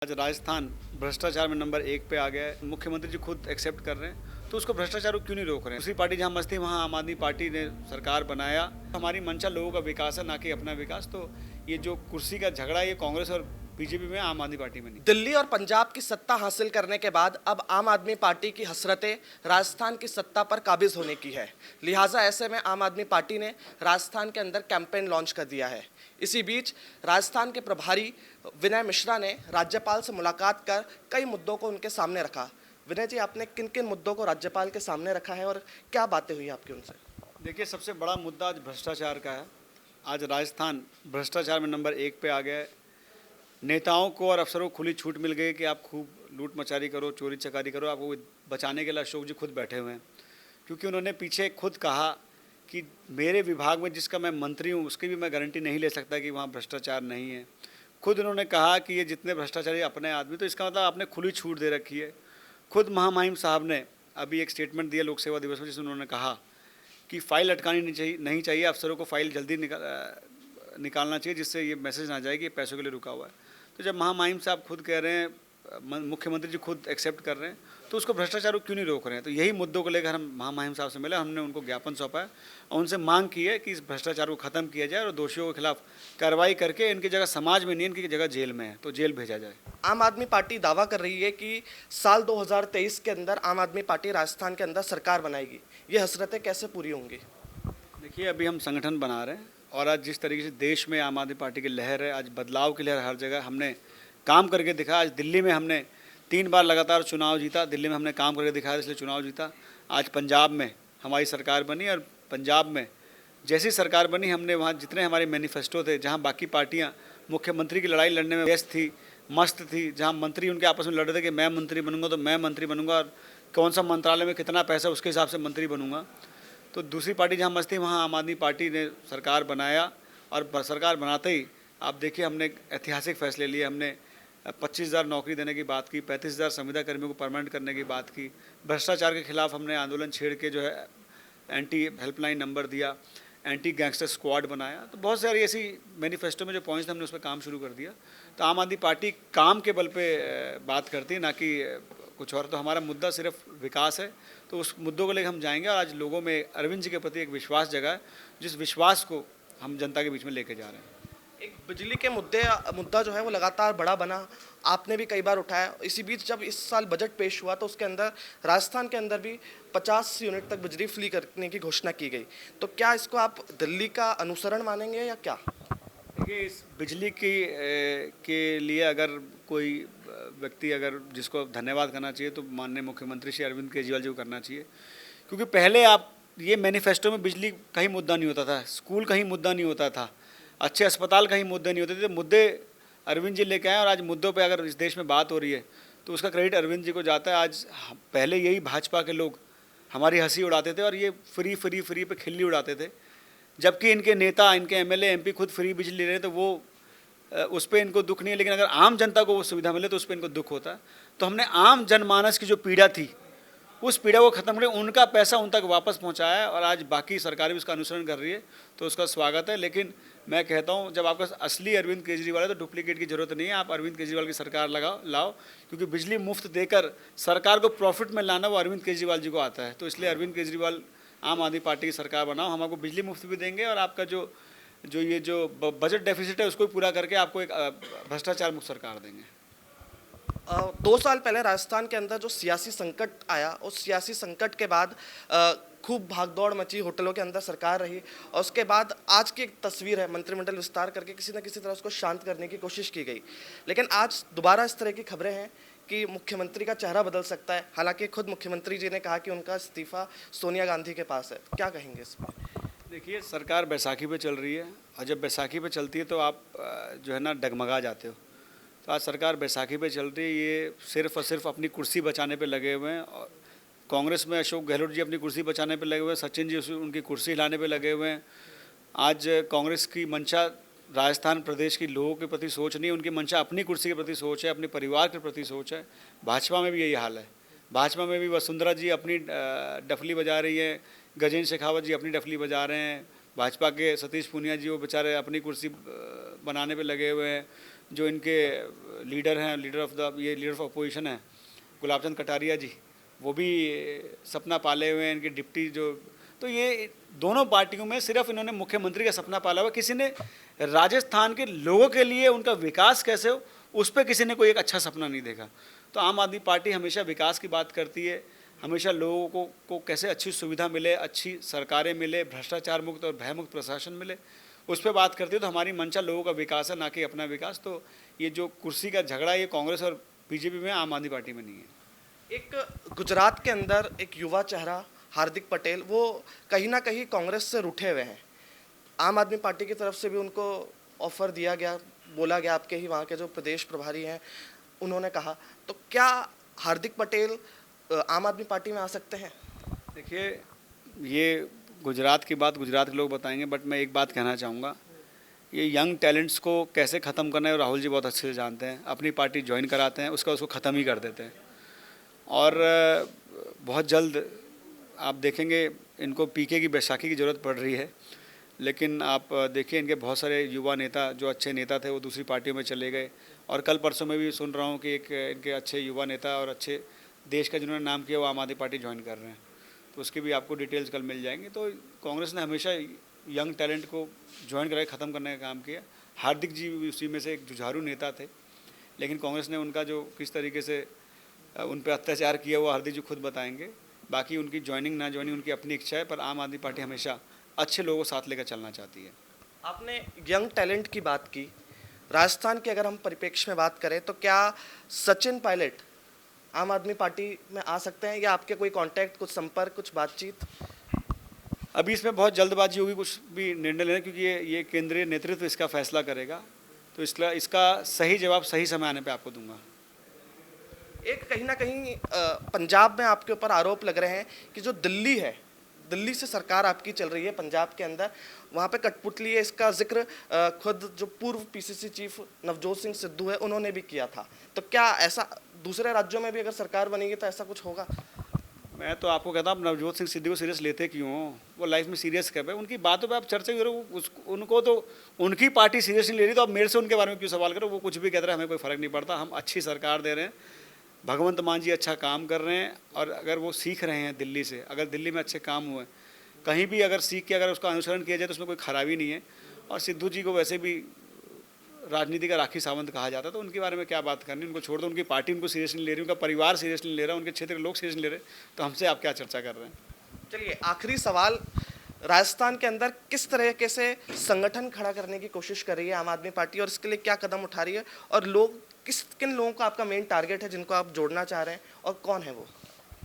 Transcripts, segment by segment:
आज राजस्थान भ्रष्टाचार में नंबर 1 पे आ गया है। मुख्यमंत्री जी खुद एक्सेप्ट कर रहे हैं, तो उसको भ्रष्टाचार को क्यों नहीं रोक रहे हैं? दूसरी पार्टी जहां मस्ती वहां आम आदमी पार्टी ने सरकार बनाया। हमारी मंशा लोगों का विकास है, ना कि अपना विकास। तो ये जो कुर्सी का झगड़ा है, ये कांग्रेस और बीजेपी में, आम आदमी पार्टी में नहीं। दिल्ली और पंजाब की सत्ता हासिल करने के बाद अब आम आदमी पार्टी की हसरतें राजस्थान की सत्ता पर काबिज होने की है। लिहाजा ऐसे में आम आदमी पार्टी ने राजस्थान के अंदर कैंपेन लॉन्च कर दिया है। इसी बीच राजस्थान के प्रभारी विनय मिश्रा ने राज्यपाल से मुलाकात कर कई मुद्दों को उनके सामने रखा। विनय जी, आपने किन किन मुद्दों को राज्यपाल के सामने रखा है और क्या बातें हुई आपकी उनसे? देखिए, सबसे बड़ा मुद्दा आज भ्रष्टाचार का है। आज राजस्थान भ्रष्टाचार में नंबर 1 पे आ गया है। नेताओं को और अफसरों को खुली छूट मिल गई कि आप खूब लूट मचारी करो, चोरी चकारी करो। आपको बचाने के लिए अशोक जी खुद बैठे हुए हैं, क्योंकि उन्होंने पीछे खुद कहा कि मेरे विभाग में जिसका मैं मंत्री हूँ उसकी भी मैं गारंटी नहीं ले सकता कि वहाँ भ्रष्टाचार नहीं है। खुद उन्होंने कहा कि ये जितने भ्रष्टाचारी अपने आदमी, तो इसका मतलब आपने खुली छूट दे रखी है। खुद महामहिम साहब ने अभी एक स्टेटमेंट दिया लोक सेवा दिवस में, जिसमें उन्होंने कहा कि फ़ाइल अटकानी नहीं चाहिए, अफसरों को फ़ाइल जल्दी निकालना चाहिए, जिससे ये मैसेज ना जाए कि पैसों के लिए रुका हुआ है। तो जब महामहिम साहब खुद कह रहे हैं, मुख्यमंत्री जी खुद एक्सेप्ट कर रहे हैं, तो उसको भ्रष्टाचार को क्यों नहीं रोक रहे हैं? तो यही मुद्दों को लेकर हम महामहिम साहब से मिले, हमने उनको ज्ञापन सौंपा है और उनसे मांग की है कि इस भ्रष्टाचार को ख़त्म किया जाए और दोषियों के खिलाफ कार्रवाई करके इनकी जगह समाज में नहीं, इनकी जगह जेल में है, तो जेल भेजा जाए। आम आदमी पार्टी दावा कर रही है कि साल 2023 के अंदर आम आदमी पार्टी राजस्थान के अंदर सरकार बनाएगी। ये हसरतें कैसे पूरी होंगी? देखिए, अभी हम संगठन बना रहे हैं और आज जिस तरीके से देश में आम आदमी पार्टी की लहर है, आज बदलाव की लहर हर जगह हमने काम करके दिखा। आज दिल्ली में हमने 3 बार लगातार चुनाव जीता, दिल्ली में हमने काम करके दिखाया, इसलिए चुनाव जीता। आज पंजाब में हमारी सरकार बनी और पंजाब में जैसी सरकार बनी, हमने वहाँ जितने हमारे मैनिफेस्टो थे, जहाँ बाकी पार्टियाँ मुख्यमंत्री की लड़ाई लड़ने में व्यस्त थी, मस्त थी, जहाँ मंत्री उनके आपस में लड़ रहे थे कि मैं मंत्री बनूंगा तो मैं मंत्री बनूंगा और कौन सा मंत्रालय में कितना पैसा उसके हिसाब से मंत्री बनूंगा। तो दूसरी पार्टी जहाँ मस्ती वहाँ आम आदमी पार्टी ने सरकार बनाया और सरकार बनाते ही आप देखिए, हमने एक ऐतिहासिक फैसले लिए। हमने 25,000 नौकरी देने की बात की, 35,000 संविदा कर्मियों को परमानेंट करने की बात की। भ्रष्टाचार के खिलाफ हमने आंदोलन छेड़ के जो है एंटी हेल्पलाइन नंबर दिया, एंटी गैंगस्टर स्क्वाड बनाया। तो बहुत सारी ऐसी मैनिफेस्टो में जो पॉइंट्स थे, हमने उस पर काम शुरू कर दिया। तो आम आदमी पार्टी काम के बल पे बात करती है, ना कि कुछ और। तो हमारा मुद्दा सिर्फ विकास है, तो उस मुद्दों को लेकर हम जाएंगे और आज लोगों में अरविंद जी के प्रति एक विश्वास जगा है, जिस विश्वास को हम जनता के बीच में लेके जा रहे हैं। एक बिजली के मुद्दा जो है वो लगातार बड़ा बना, आपने भी कई बार उठाया। इसी बीच जब इस साल बजट पेश हुआ तो उसके अंदर राजस्थान के अंदर भी 50 यूनिट तक बिजली फ्री करने की घोषणा की गई। तो क्या इसको आप दिल्ली का अनुसरण मानेंगे या क्या? देखिए, इस बिजली के लिए अगर कोई व्यक्ति अगर जिसको धन्यवाद करना चाहिए, तो माननीय मुख्यमंत्री श्री अरविंद केजरीवाल जी को करना चाहिए। क्योंकि पहले आप ये मैनिफेस्टो में बिजली कहीं मुद्दा नहीं होता था, स्कूल कहीं मुद्दा नहीं होता था, अच्छे अस्पताल कहीं मुद्दे नहीं होते थे। मुद्दे अरविंद जी लेके आए और आज मुद्दों पे अगर इस देश में बात हो रही है तो उसका क्रेडिट अरविंद जी को जाता है। आज पहले यही भाजपा के लोग हमारी हंसी उड़ाते थे और ये फ्री फ्री फ्री पे खिल्ली उड़ाते थे, जबकि इनके नेता, इनके एमएलए एमपी खुद फ्री बिजली ले रहे, तो वो उस पर इनको दुख नहीं है। लेकिन अगर आम जनता को वो सुविधा मिले तो उस पर इनको दुख होता है। तो हमने आम जनमानस की जो पीड़ा थी, उस पीड़ा को ख़त्म करके उनका पैसा उन तक वापस पहुंचाया है और आज बाकी सरकारें भी उसका अनुसरण कर रही है, तो उसका स्वागत है। लेकिन मैं कहता हूं, जब आपका असली अरविंद केजरीवाल है तो डुप्लीकेट की जरूरत नहीं है। आप अरविंद केजरीवाल की सरकार लाओ, क्योंकि बिजली मुफ्त देकर सरकार को प्रॉफिट में लाना वो अरविंद केजरीवाल जी को आता है। तो इसलिए अरविंद केजरीवाल, आम आदमी पार्टी की सरकार बनाओ, हम आपको बिजली मुफ्त भी देंगे और आपका जो बजट डेफिसिट है उसको भी पूरा करके आपको एक भ्रष्टाचार मुक्त सरकार देंगे। 2 साल पहले राजस्थान के अंदर जो सियासी संकट आया, उस सियासी संकट के बाद खूब भागदौड़ मची, होटलों के अंदर सरकार रही और उसके बाद आज की एक तस्वीर है, मंत्रिमंडल विस्तार करके किसी न किसी तरह उसको शांत करने की कोशिश की गई। लेकिन आज दोबारा इस तरह की खबरें हैं कि मुख्यमंत्री का चेहरा बदल सकता है। हालांकि खुद मुख्यमंत्री जी ने कहा कि उनका इस्तीफा सोनिया गांधी के पास है। क्या कहेंगे इस पर? देखिए, सरकार बैसाखी पे चल रही है और जब बैसाखी पे चलती है तो आप जो है ना डगमगा जाते हो। तो आज सरकार बैसाखी पे चल रही है, ये सिर्फ और सिर्फ अपनी कुर्सी बचाने पे लगे हुए हैं। और कांग्रेस में अशोक गहलोत जी अपनी कुर्सी बचाने पे लगे हुए हैं, सचिन जी उनकी कुर्सी हिलाने पे लगे हुए हैं। आज कांग्रेस की मंशा राजस्थान प्रदेश की लोगों के प्रति सोच नहीं है, उनकी मंशा अपनी कुर्सी के प्रति सोच है, अपने परिवार के प्रति सोच है। भाजपा में भी यही हाल है। भाजपा में भी वसुंधरा जी अपनी डफली बजा रही है, गजेंद्र शेखावत जी अपनी डफली बजा रहे हैं, भाजपा के सतीश पूनिया जी वो बेचारे अपनी कुर्सी बनाने पे लगे हुए हैं, जो इनके लीडर हैं, लीडर ऑफ अपोजिशन है गुलाब चंद कटारिया जी, वो भी सपना पाले हुए हैं। इनके डिप्टी जो, तो ये दोनों पार्टियों में सिर्फ इन्होंने मुख्यमंत्री का सपना पाला हुआ, किसी ने राजस्थान के लोगों के लिए उनका विकास कैसे हो उस पर किसी ने कोई एक अच्छा सपना नहीं देखा। तो आम आदमी पार्टी हमेशा विकास की बात करती है, हमेशा लोगों को कैसे अच्छी सुविधा मिले, अच्छी सरकारें मिले, भ्रष्टाचार मुक्त और भयमुक्त प्रशासन मिले, उस पर बात करती है। तो हमारी मंशा लोगों का विकास है, ना कि अपना विकास। तो ये जो कुर्सी का झगड़ा ये कांग्रेस और बीजेपी में, आम आदमी पार्टी में नहीं है। एक गुजरात के अंदर एक युवा चेहरा हार्दिक पटेल, वो कहीं ना कहीं कांग्रेस से रूठे हुए हैं। आम आदमी पार्टी की तरफ से भी उनको ऑफर दिया गया, बोला गया, आपके ही वहाँ के जो प्रदेश प्रभारी हैं उन्होंने कहा। तो क्या हार्दिक पटेल आम आदमी पार्टी में आ सकते हैं? देखिए, ये गुजरात की बात गुजरात के लोग बताएंगे, बट मैं एक बात कहना चाहूँगा, ये यंग टैलेंट्स को कैसे ख़त्म करना है राहुल जी बहुत अच्छे से जानते हैं। अपनी पार्टी ज्वाइन कराते हैं, उसको ख़त्म ही कर देते हैं। और बहुत जल्द आप देखेंगे इनको पीके की बैसाखी की ज़रूरत पड़ रही है। लेकिन आप देखिए, इनके बहुत सारे युवा नेता जो अच्छे नेता थे वो दूसरी पार्टियों में चले गए। और कल परसों में भी सुन रहा हूँ कि एक इनके अच्छे युवा नेता और अच्छे देश का जिन्होंने नाम किया वो आम आदमी पार्टी ज्वाइन कर रहे हैं। तो उसकी भी आपको डिटेल्स कल मिल जाएंगे। तो कांग्रेस ने हमेशा यंग टैलेंट को ज्वाइन करके ख़त्म करने का काम किया। हार्दिक जी उसी में से एक जुझारू नेता थे, लेकिन कांग्रेस ने उनका जो किस तरीके से उन पर अत्याचार किया वो हार्दिक जी खुद बताएंगे। बाकी उनकी ज्वाइनिंग ना ज्वाइनिंग उनकी अपनी इच्छा है, पर आम आदमी पार्टी हमेशा अच्छे लोगों को साथ लेकर चलना चाहती है। आपने यंग टैलेंट की बात की, राजस्थान की अगर हम परिप्रेक्ष्य में बात करें तो क्या सचिन पायलट आम आदमी पार्टी में आ सकते हैं, या आपके कोई कांटेक्ट, कुछ संपर्क, कुछ बातचीत? अभी इसमें बहुत जल्दबाजी होगी कुछ भी निर्णय लेना, क्योंकि ये केंद्रीय नेतृत्व इसका फैसला करेगा। तो इसका सही जवाब सही समय आने पे आपको दूंगा। एक कहीं ना कहीं पंजाब में आपके ऊपर आरोप लग रहे हैं कि जो दिल्ली है, दिल्ली से सरकार आपकी चल रही है पंजाब के अंदर, वहाँ पे कठपुतली है। इसका जिक्र खुद जो पूर्व पीसीसी चीफ नवजोत सिंह सिद्धू है उन्होंने भी किया था। तो क्या ऐसा दूसरे राज्यों में भी अगर सरकार बनेगी तो ऐसा कुछ होगा? मैं तो आपको कहता हूँ, नवजोत सिंह सिद्धू को सीरियस लेते क्यों हो? वो लाइफ में सीरियस कब है? उनकी बातों पे आप चर्चा करो, उनको तो उनकी पार्टी सीरियस नहीं ले रही, तो आप मेरे से उनके बारे में क्यों सवाल करो? वो कुछ भी कहते रहे, हमें कोई फ़र्क नहीं पड़ता। हम अच्छी सरकार दे रहे हैं, भगवंत मान जी अच्छा काम कर रहे हैं। और अगर वो सीख रहे हैं दिल्ली से, अगर दिल्ली में अच्छे काम हुए, कहीं भी अगर सीख के अगर उसका अनुसरण किया जाए तो उसमें कोई खराबी नहीं है। और सिद्धू जी को वैसे भी राजनीति का राखी सावंत कहा जाता है, तो उनके बारे में क्या बात करनी, उनको छोड़ दो। उनकी पार्टी उनको सीरियस नहीं ले रही, उनका परिवार सीरियस नहीं ले रहा, उनके क्षेत्र के लोग सीरियस नहीं ले रहे, तो हमसे आप क्या चर्चा कर रहे हैं? चलिए, आखिरी सवाल, राजस्थान के अंदर किस तरीके से संगठन खड़ा करने की कोशिश कर रही है आम आदमी पार्टी, और इसके लिए क्या कदम उठा रही है, और लोग किन लोगों का आपका मेन टारगेट है जिनको आप जोड़ना चाह रहे हैं, और कौन है वो?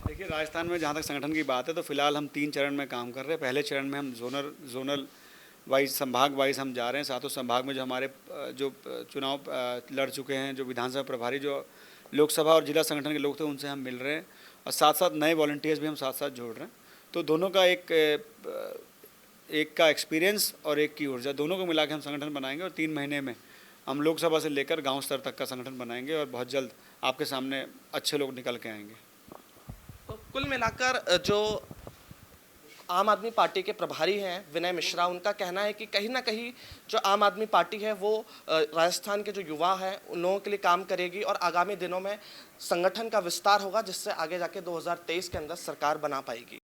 देखिए, राजस्थान में जहाँ तक संगठन की बात है तो फिलहाल हम 3 चरण में काम कर रहे हैं। पहले चरण में हम जोनल वाइज, संभाग वाइज हम जा रहे हैं। सातों संभाग में जो हमारे जो चुनाव लड़ चुके हैं, जो विधानसभा प्रभारी, जो लोकसभा और जिला संगठन के लोग थे, उनसे हम मिल रहे हैं। और साथ साथ नए वॉलंटियर्स भी हम साथ साथ जोड़ रहे हैं। तो दोनों का एक का एक्सपीरियंस और एक की ऊर्जा, दोनों को मिला के हम संगठन बनाएंगे। और 3 महीने में हम लोकसभा से लेकर गाँव स्तर तक का संगठन बनाएंगे, और बहुत जल्द आपके सामने अच्छे लोग निकल के आएंगे। तो कुल मिलाकर जो आम आदमी पार्टी के प्रभारी हैं विनय मिश्रा, उनका कहना है कि कहीं ना कहीं जो आम आदमी पार्टी है वो राजस्थान के जो युवा हैं उन लोगों के लिए काम करेगी, और आगामी दिनों में संगठन का विस्तार होगा, जिससे आगे जाके 2023 के अंदर सरकार बना पाएगी।